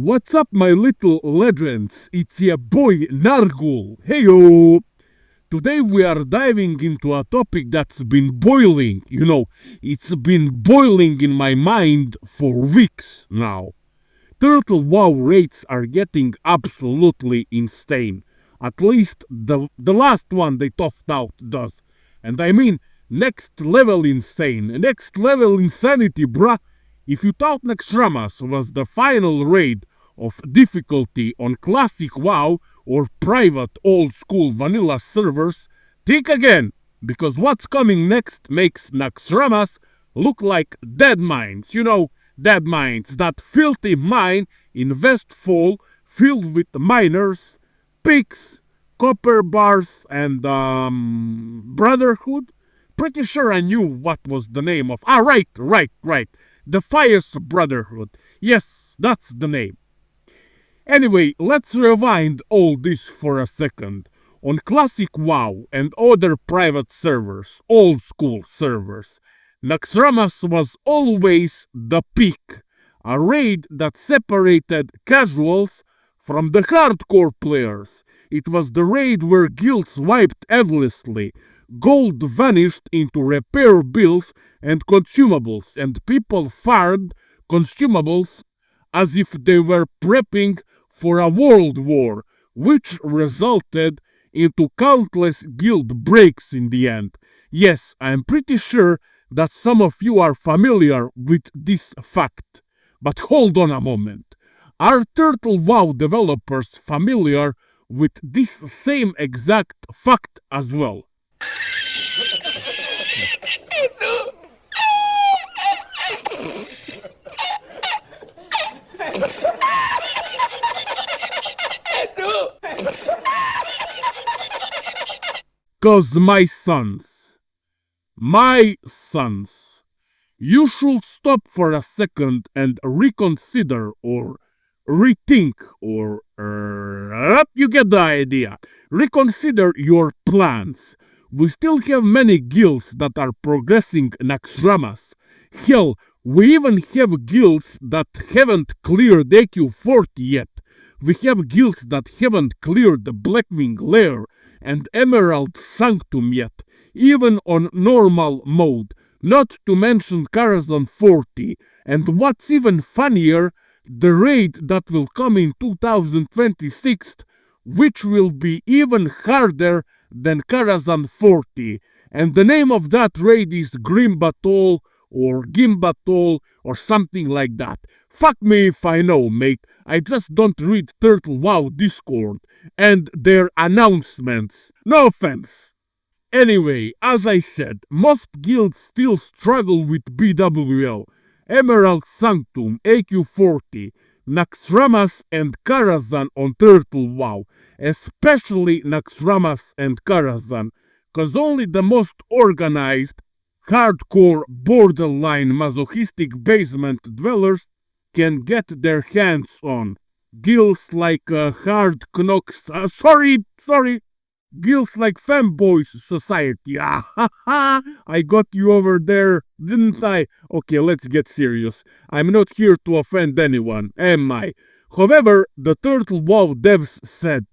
What's up, my little legends? It's your boy Narghul. Heyo! Today we are diving into a topic that's been boiling. It's been boiling in my mind for weeks now. Turtle WoW rates are getting absolutely insane. At least the last one they toughed out does. And I mean, next level insane. Next level insanity, bruh. If you thought NAXX was the final raid of difficulty on classic WoW or private old school vanilla servers, think again, because what's coming next makes NAXX look like dead mines. Dead mines, that filthy mine in Westfall filled with miners, pigs, copper bars, and Brotherhood. Pretty sure I knew what was the name of. Right. The Fierce Brotherhood. Yes, that's the name. Anyway, let's rewind all this for a second. On classic WoW and other private servers, old school servers, NAXX was always the peak, a raid that separated casuals from the hardcore players. It was the raid where guilds wiped endlessly, gold vanished into repair bills and consumables, and people farmed consumables as if they were prepping for a world war, which resulted into countless guild breaks in the end. Yes, I'm pretty sure that some of you are familiar with this fact. But hold on a moment. Are Turtle WoW developers familiar with this same exact fact as well? Cause my sons, you should stop for a second and reconsider or rethink or you get the idea. Reconsider your plans. We still have many guilds that are progressing NAXX. Hell, we even have guilds that haven't cleared AQ 40 yet. We have guilds that haven't cleared the Blackwing Lair and Emerald Sanctum yet, even on normal mode, not to mention Karazhan 40, and what's even funnier, the raid that will come in 2026, which will be even harder than Karazhan 40, and the name of that raid is Grimbatol or Gimbatol or something like that. Fuck me if I know, mate. I just don't read Turtle WoW Discord and their announcements. No offense. Anyway, as I said, most guilds still struggle with BWL, Emerald Sanctum, AQ 40, NAXX and Karazhan on Turtle WoW, especially NAXX and Karazhan, cause only the most organized, hardcore, borderline masochistic basement dwellers can get their hands on. Guilds like Hard Knox, guilds like Femboys Society. I got you over there, didn't I? Okay, let's get serious. I'm not here to offend anyone, am I? However, the Turtle WoW devs said,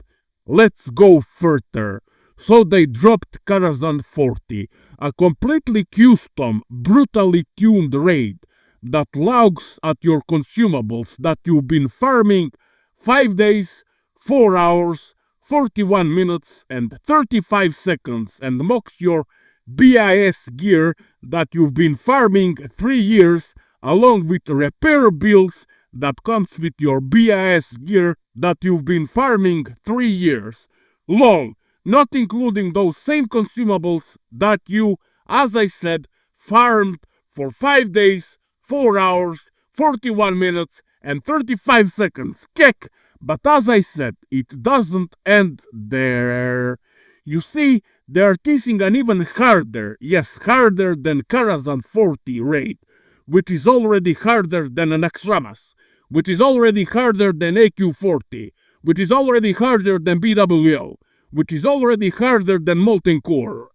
let's go further. So they dropped Karazhan 40, a completely custom, brutally tuned raid that logs at your consumables that you've been farming 5 days, 4 hours, 41 minutes and 35 seconds and mocks your BIS gear that you've been farming 3 years along with repair bills that comes with your BIS gear that you've been farming 3 years. Long, not including those same consumables that you, as I said, farmed for 5 days, 4 hours, 41 minutes and 35 seconds. Kek! But as I said, it doesn't end there. You see, they are teasing an even harder, yes, harder than Karazhan 40 raid, which is already harder than an NAXX, which is already harder than AQ 40, which is already harder than BWL, which is already harder than Molten Core,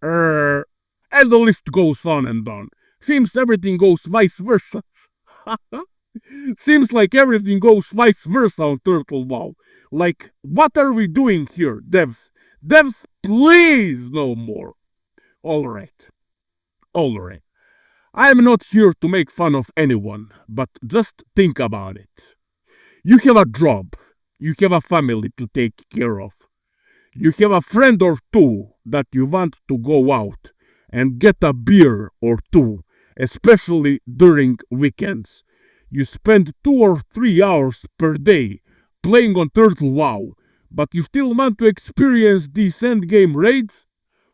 and the list goes on and on. Seems everything goes vice versa. Seems like everything goes vice versa on Turtle WoW. Like, what are we doing here, devs? Devs, please no more. Alright, alright. I am not here to make fun of anyone, but just think about it. You have a job, you have a family to take care of, you have a friend or two that you want to go out and get a beer or two, especially during weekends. You spend 2 or 3 hours per day playing on Turtle WoW, but you still want to experience these endgame raids?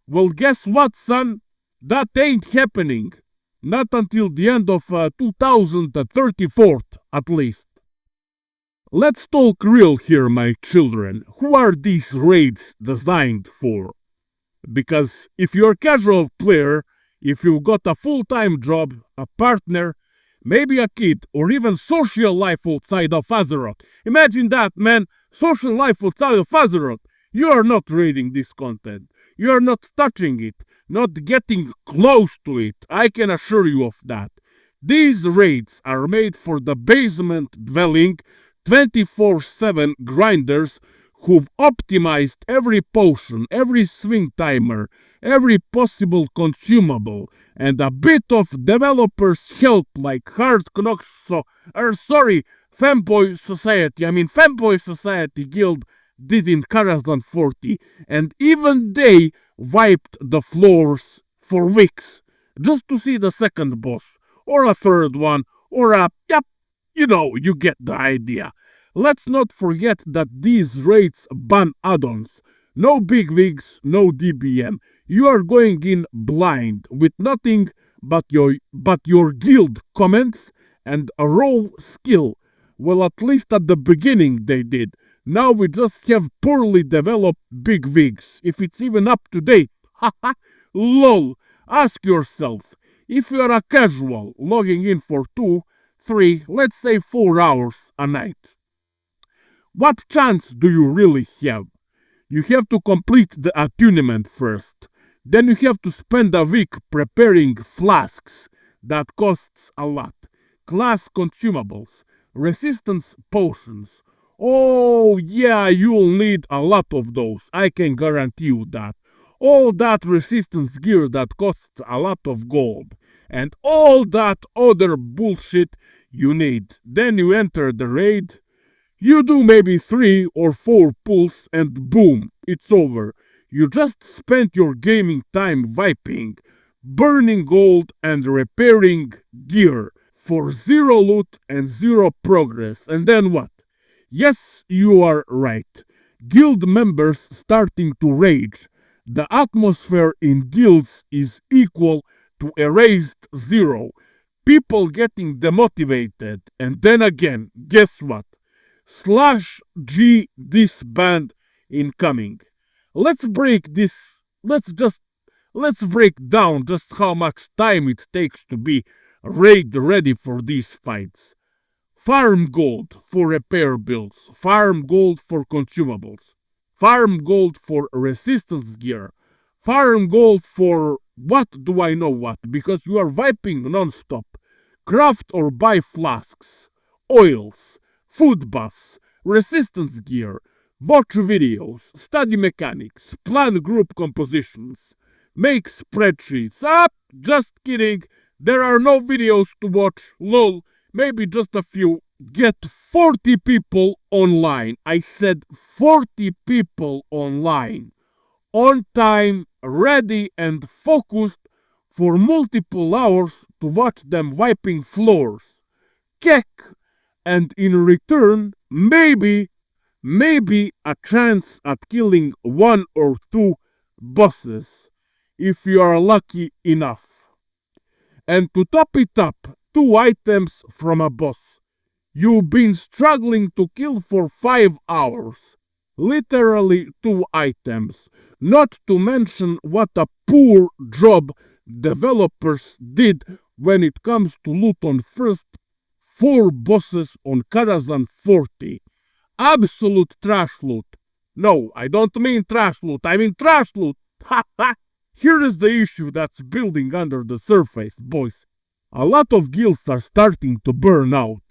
Well, guess what, son? That ain't happening. Not until the end of 2034, at least. Let's talk real here, my children. Who are these raids designed for? Because if you're a casual player, if you've got a full-time job, a partner, maybe a kid, or even social life outside of Azeroth. Imagine that, man. Social life outside of Azeroth. You are not reading this content. You are not touching it, not getting close to it. I can assure you of that. These raids are made for the basement dwelling 24/7 grinders who've optimized every potion, every swing timer, every possible consumable, and a bit of developers' help like Hard Knocks, Fanboy Society Guild did in Karazhan 40, and even they wiped the floors for weeks just to see the second boss, or a third one, or you get the idea. Let's not forget that these raids ban add-ons. No big wigs, no DBM. You are going in blind with nothing but your guild comments and a raw skill. Well, at least at the beginning they did. Now we just have poorly developed big wigs, if it's even up to date. Haha, lol. Ask yourself, if you are a casual logging in for 2, 3, let's say 4 hours a night, what chance do you really have? You have to complete the attunement first. Then you have to spend a week preparing flasks. That costs a lot. Class consumables, resistance potions. Oh yeah, you'll need a lot of those. I can guarantee you that. All that resistance gear that costs a lot of gold. And all that other bullshit you need. Then you enter the raid. You do maybe 3 or 4 pulls and boom, it's over. You just spent your gaming time wiping, burning gold and repairing gear for 0 loot and 0 progress. And then what? Yes, you are right. Guild members starting to rage. The atmosphere in guilds is equal to erased 0. People getting demotivated. And then again, guess what? /G disband incoming. Let's break down just how much time it takes to be raid ready for these fights. Farm gold for repair builds, farm gold for consumables, farm gold for resistance gear, farm gold for what do I know what, because you are viping non-stop. Craft or buy flasks, oils, food buffs, resistance gear, watch videos, study mechanics, plan group compositions, make spreadsheets. Just kidding. There are no videos to watch. Lol, maybe just a few. Get 40 people online. I said 40 people online. On time, ready and focused for multiple hours to watch them wiping floors. Keck! And in return, maybe a chance at killing 1 or 2 bosses, if you are lucky enough. And to top it up, 2 items from a boss you've been struggling to kill for 5 hours. Literally 2 items. Not to mention what a poor job developers did when it comes to loot on first 4 bosses on Karazhan 40. Absolute trash loot. No, I don't mean trash loot, I mean trash loot. Ha ha! Here is the issue that's building under the surface, boys. A lot of guilds are starting to burn out.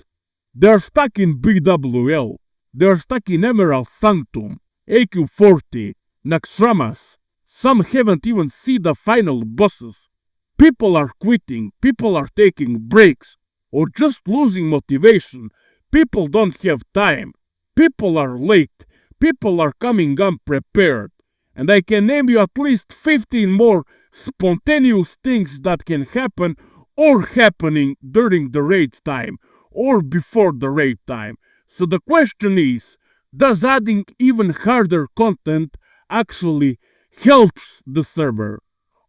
They're stuck in BWL. They're stuck in Emerald Sanctum, AQ40, Naxxramas. Some haven't even seen the final bosses. People are quitting, people are taking breaks, or just losing motivation. People don't have time. People are late. People are coming unprepared. And I can name you at least 15 more spontaneous things that can happen or happening during the raid time or before the raid time. So the question is, does adding even harder content actually helps the server?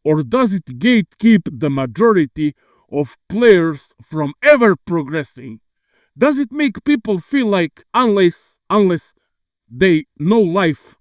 Or does it gatekeep the majority of players from ever progressing? Does it make people feel like unless they know life,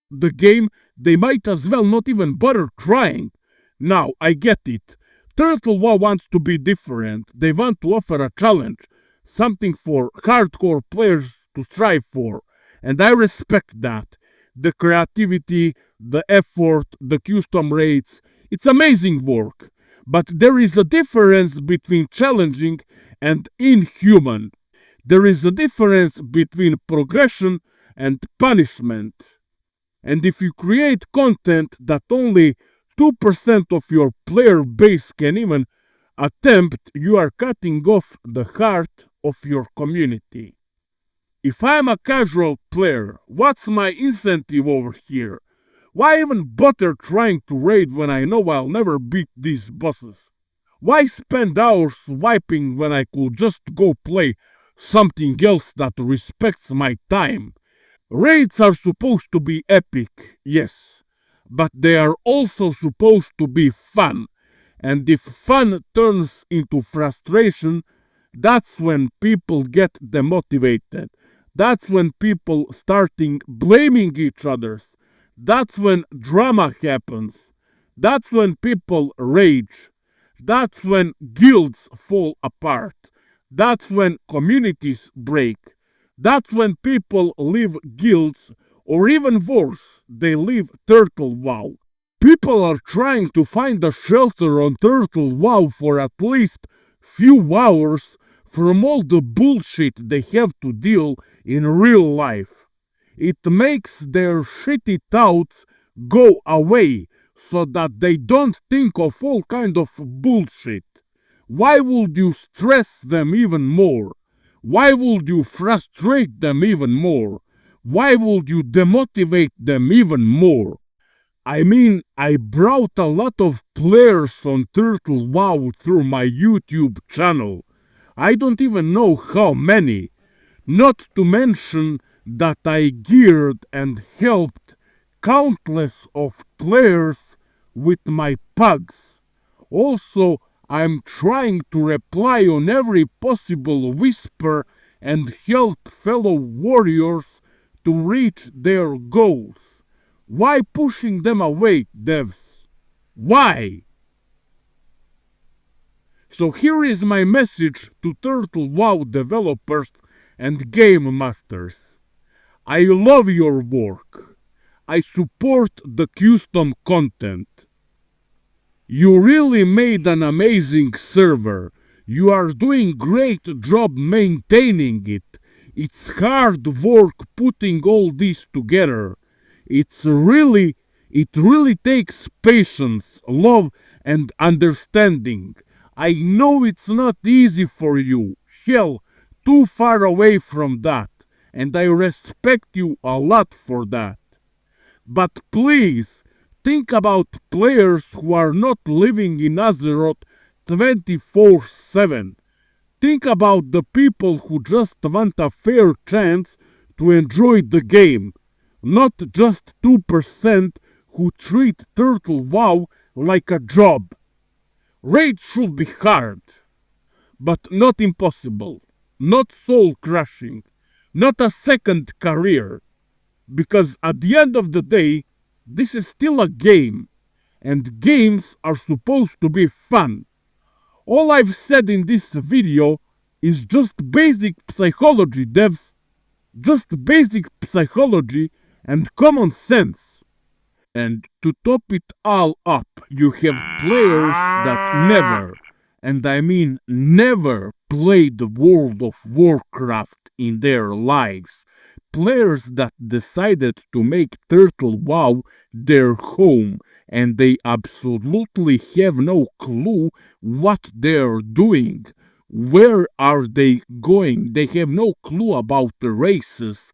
the game, they might as well not even bother trying? Now, I get it. Turtle WoW wants to be different. They want to offer a challenge, something for hardcore players to strive for. And I respect that. The creativity, the effort, the custom raids, it's amazing work. But there is a difference between challenging and inhuman. There is a difference between progression and punishment. And if you create content that only 2% of your player base can even attempt, you are cutting off the heart of your community. If I'm a casual player, what's my incentive over here? Why even bother trying to raid when I know I'll never beat these bosses? Why spend hours wiping when I could just go play something else that respects my time? Raids are supposed to be epic, yes, but they are also supposed to be fun. And if fun turns into frustration, that's when people get demotivated. That's when people starting blaming each other. That's when drama happens. That's when people rage. That's when guilds fall apart. That's when communities break. That's when people leave guilds, or even worse, they leave Turtle WoW. People are trying to find a shelter on Turtle WoW for at least few hours from all the bullshit they have to deal in real life. It makes their shitty thoughts go away so that they don't think of all kind of bullshit. Why would you stress them even more? Why would you frustrate them even more? Why would you demotivate them even more? I mean, I brought a lot of players on Turtle WoW through my YouTube channel. I don't even know how many. Not to mention that I geared and helped countless of players with my pugs. Also, I'm trying to reply on every possible whisper and help fellow warriors to reach their goals. Why pushing them away, devs? Why? So here is my message to Turtle WoW developers and game masters. I love your work. I support the custom content. You really made an amazing server. You are doing great job maintaining it. It's hard work putting all this together. It really takes patience, love, and understanding. I know it's not easy for you. Hell, too far away from that. And I respect you a lot for that. But please, think about players who are not living in Azeroth 24/7. Think about the people who just want a fair chance to enjoy the game. Not just 2% who treat Turtle WoW like a job. Raid should be hard, but not impossible. Not soul crushing. Not a second career. Because at the end of the day, this is still a game. And games are supposed to be fun. All I've said in this video is just basic psychology, devs. Just basic psychology and common sense. And to top it all up, you have players that never, and I mean never, played World of Warcraft in their lives. Players that decided to make Turtle WoW their home, and they absolutely have no clue what they're doing. Where are they going? They have no clue about the races,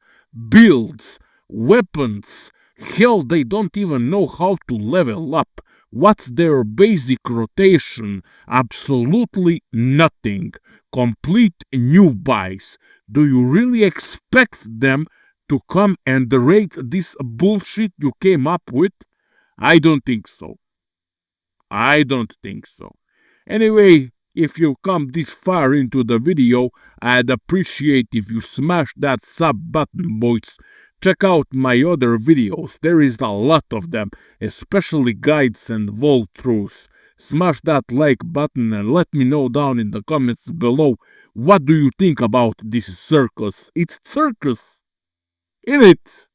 builds, weapons. Hell, they don't even know how to level up. What's their basic rotation? Absolutely nothing. Complete new buys. Do you really expect them to come and rate this bullshit you came up with? I don't think so. I don't think so. Anyway, if you come this far into the video, I'd appreciate if you smash that sub button, boys. Check out my other videos, there is a lot of them, especially guides and walkthroughs. Smash that like button and let me know down in the comments below, what do you think about this circus? It's circus, innit?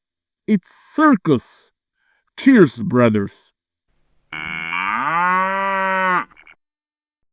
It's circus. Cheers, brothers.